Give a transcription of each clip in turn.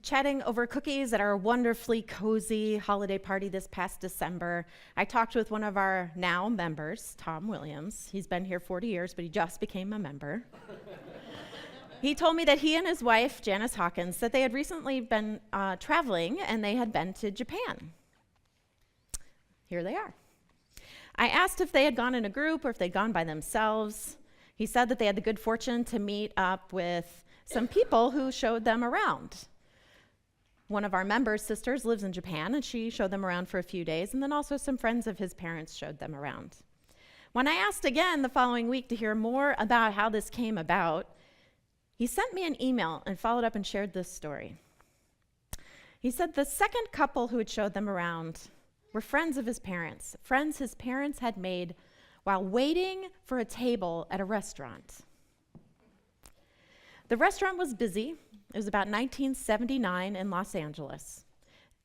chatting over cookies at our wonderfully cozy holiday party this past December, I talked with one of our now members, Tom Williams. He's been here 40 years, but he just became a member. He told me that he and his wife, Janice Hawkins, that they had recently been traveling and they had been to Japan. Here they are. I asked if they had gone in a group or if they'd gone by themselves. He said that they had the good fortune to meet up with some people who showed them around. One of our members' sisters lives in Japan, and she showed them around for a few days, and then also some friends of his parents showed them around. When I asked again the following week to hear more about how this came about, he sent me an email and followed up and shared this story. He said the second couple who had showed them around were friends of his parents, friends his parents had made while waiting for a table at a restaurant. The restaurant was busy. It was about 1979 in Los Angeles.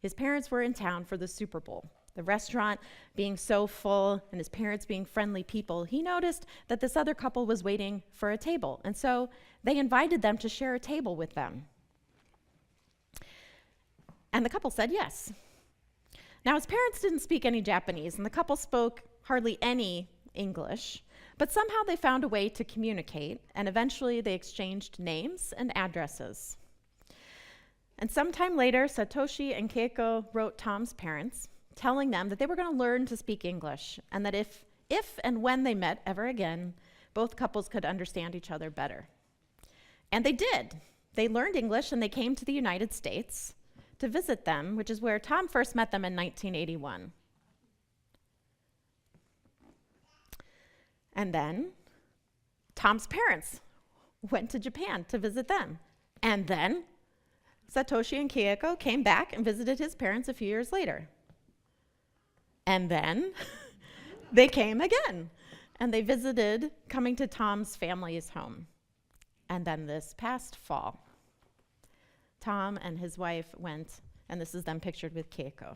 His parents were in town for the Super Bowl. The restaurant being so full and his parents being friendly people, he noticed that this other couple was waiting for a table, and so they invited them to share a table with them. And the couple said yes. Now, his parents didn't speak any Japanese, and the couple spoke hardly any English, but somehow they found a way to communicate, and eventually they exchanged names and addresses. And sometime later, Satoshi and Keiko wrote Tom's parents, telling them that they were going to learn to speak English, and that if and when they met ever again, both couples could understand each other better. And they did. They learned English, and they came to the United States to visit them, which is where Tom first met them in 1981. And then Tom's parents went to Japan to visit them. And then Satoshi and Keiko came back and visited his parents a few years later. And then they came again. And they visited, coming to Tom's family's home. And then this past fall, Tom and his wife went, and this is them pictured with Keiko.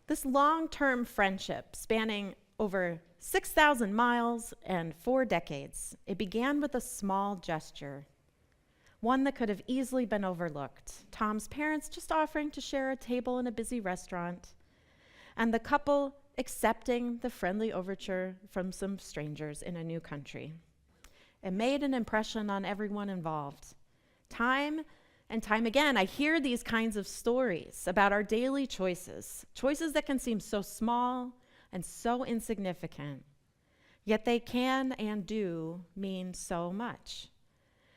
This long-term friendship spanning over 6,000 miles and 4 decades, it began with a small gesture, one that could have easily been overlooked. Tom's parents just offering to share a table in a busy restaurant, and the couple accepting the friendly overture from some strangers in a new country. It made an impression on everyone involved. Time and time again, I hear these kinds of stories about our daily choices that can seem so small and so insignificant, yet they can and do mean so much.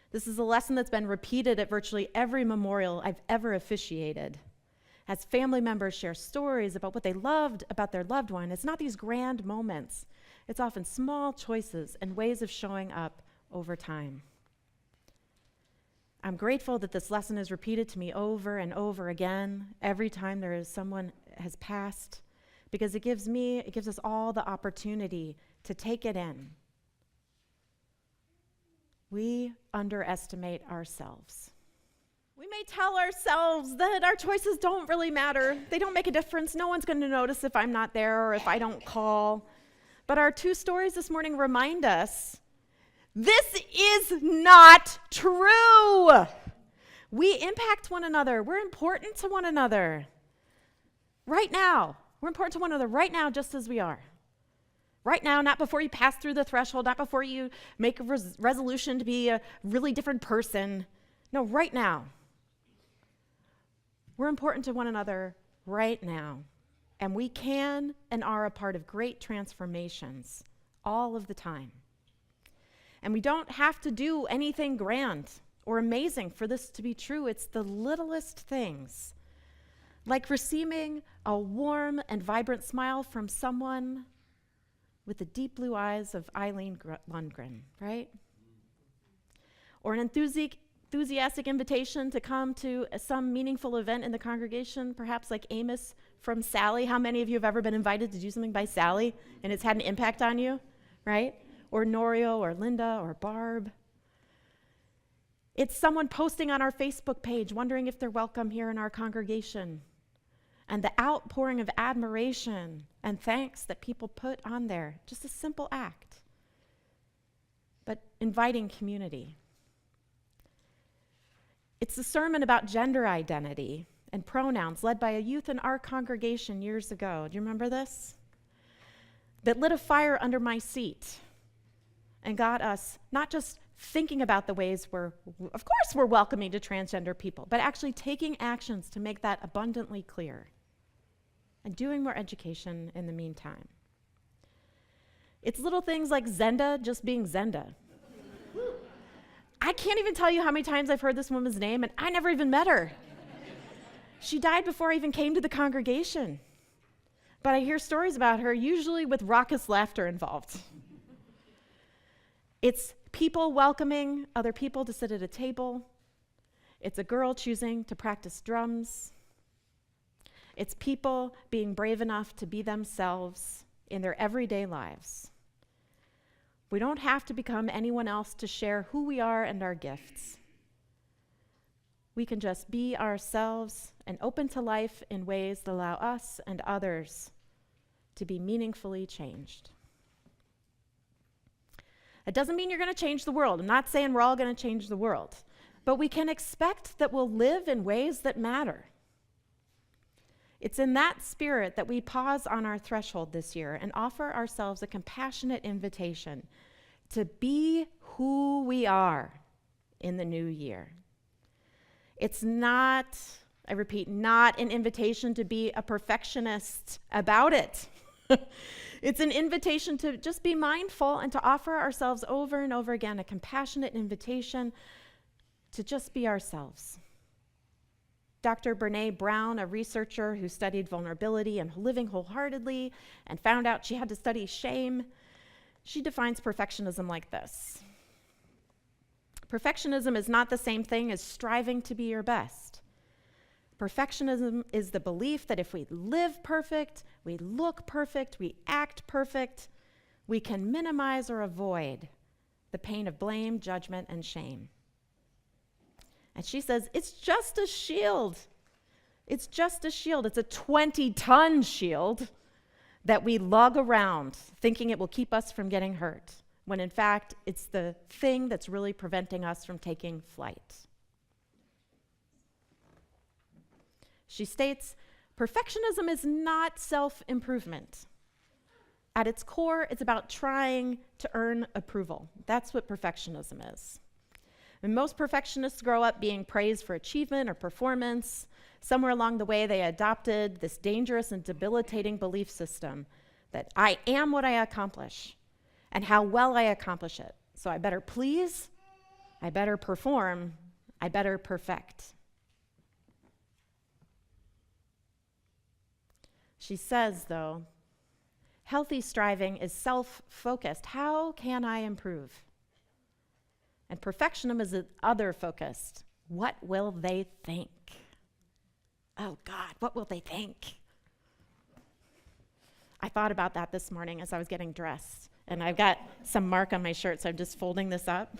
This is a lesson that's been repeated at virtually every memorial I've ever officiated. As family members share stories about what they loved about their loved one, it's not these grand moments. It's often small choices and ways of showing up over time. I'm grateful that this lesson is repeated to me over and over again every time there is someone has passed, because it gives us all the opportunity to take it in. We underestimate ourselves. We may tell ourselves that our choices don't really matter. They don't make a difference. No one's going to notice if I'm not there or if I don't call. But our 2 stories this morning remind us this is not true. We impact one another. We're important to one another. Right now. We're important to one another right now, just as we are. Right now, not before you pass through the threshold, not before you make a resolution to be a really different person. No, right now. We're important to one another right now. And we can and are a part of great transformations all of the time. And we don't have to do anything grand or amazing for this to be true. It's the littlest things, like receiving a warm and vibrant smile from someone with the deep blue eyes of Eileen Lundgren, right? Or an enthusiastic invitation to come to some meaningful event in the congregation, perhaps like Amos from Sally. How many of you have ever been invited to do something by Sally and it's had an impact on you, right? Or Norio or Linda or Barb. It's someone posting on our Facebook page wondering if they're welcome here in our congregation. And the outpouring of admiration and thanks that people put on there, just a simple act, but inviting community. It's a sermon about gender identity and pronouns led by a youth in our congregation years ago. Do you remember this? That lit a fire under my seat and got us not just thinking about the ways we're welcoming to transgender people, but actually taking actions to make that abundantly clear and doing more education in the meantime. It's little things like Zenda just being Zenda. I can't even tell you how many times I've heard this woman's name, and I never even met her. She died before I even came to the congregation. But I hear stories about her, usually with raucous laughter involved. It's people welcoming other people to sit at a table. It's a girl choosing to practice drums. It's people being brave enough to be themselves in their everyday lives. We don't have to become anyone else to share who we are and our gifts. We can just be ourselves and open to life in ways that allow us and others to be meaningfully changed. It doesn't mean you're going to change the world. I'm not saying we're all going to change the world, but we can expect that we'll live in ways that matter. It's in that spirit that we pause on our threshold this year and offer ourselves a compassionate invitation to be who we are in the new year. It's not, I repeat, not an invitation to be a perfectionist about it. It's an invitation to just be mindful and to offer ourselves over and over again a compassionate invitation to just be ourselves. Dr. Brené Brown, a researcher who studied vulnerability and living wholeheartedly and found out she had to study shame, she defines perfectionism like this. Perfectionism is not the same thing as striving to be your best. Perfectionism is the belief that if we live perfect, we look perfect, we act perfect, we can minimize or avoid the pain of blame, judgment, and shame. And she says, it's just a shield. It's just a shield. It's a 20-ton shield that we lug around thinking it will keep us from getting hurt, when in fact, it's the thing that's really preventing us from taking flight. She states, perfectionism is not self-improvement. At its core, it's about trying to earn approval. That's what perfectionism is. And most perfectionists grow up being praised for achievement or performance. Somewhere along the way, they adopted this dangerous and debilitating belief system that I am what I accomplish and how well I accomplish it. So I better please, I better perform, I better perfect. She says, though, healthy striving is self-focused. How can I improve? And perfectionism is other-focused. What will they think? Oh, God, what will they think? I thought about that this morning as I was getting dressed, and I've got some mark on my shirt, so I'm just folding this up.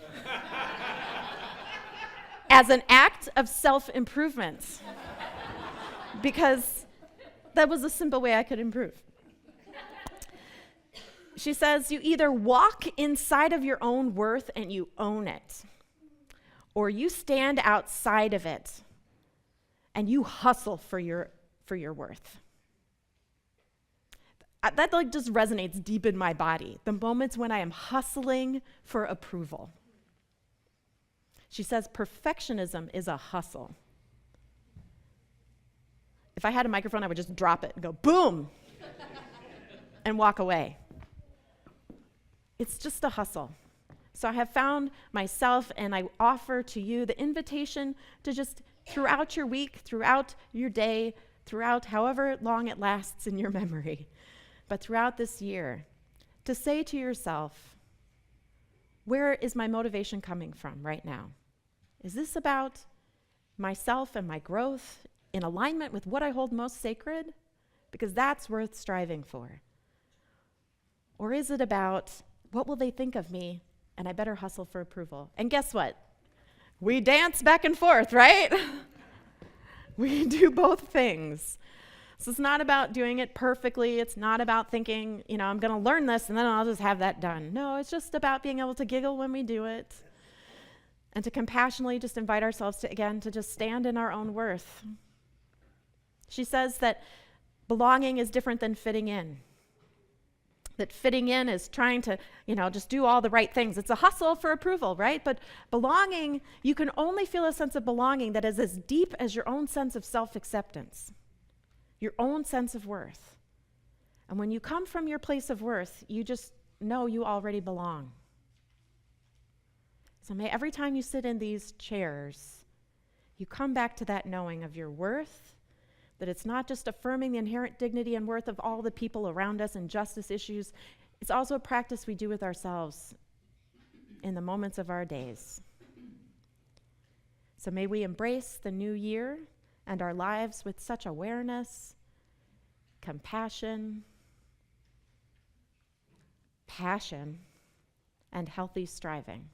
As an act of self-improvement, because that was a simple way I could improve. She says, you either walk inside of your own worth and you own it, or you stand outside of it and you hustle for your worth. That just resonates deep in my body, the moments when I am hustling for approval. She says, perfectionism is a hustle. If I had a microphone, I would just drop it and go, boom, and walk away. It's just a hustle. So I have found myself, and I offer to you the invitation to just, throughout your week, throughout your day, throughout however long it lasts in your memory, but throughout this year, to say to yourself, where is my motivation coming from right now? Is this about myself and my growth in alignment with what I hold most sacred? Because that's worth striving for. Or is it about, what will they think of me? And I better hustle for approval. And guess what? We dance back and forth, right? We do both things. So it's not about doing it perfectly. It's not about thinking, I'm going to learn this and then I'll just have that done. No, it's just about being able to giggle when we do it And to compassionately just invite ourselves to, again, to just stand in our own worth. She says that belonging is different than fitting in. That fitting in is trying to, just do all the right things. It's a hustle for approval, right? But belonging, you can only feel a sense of belonging that is as deep as your own sense of self-acceptance, your own sense of worth. And when you come from your place of worth, you just know you already belong. So may every time you sit in these chairs, you come back to that knowing of your worth, that it's not just affirming the inherent dignity and worth of all the people around us and justice issues, it's also a practice we do with ourselves in the moments of our days. So may we embrace the new year and our lives with such awareness, compassion, passion, and healthy striving.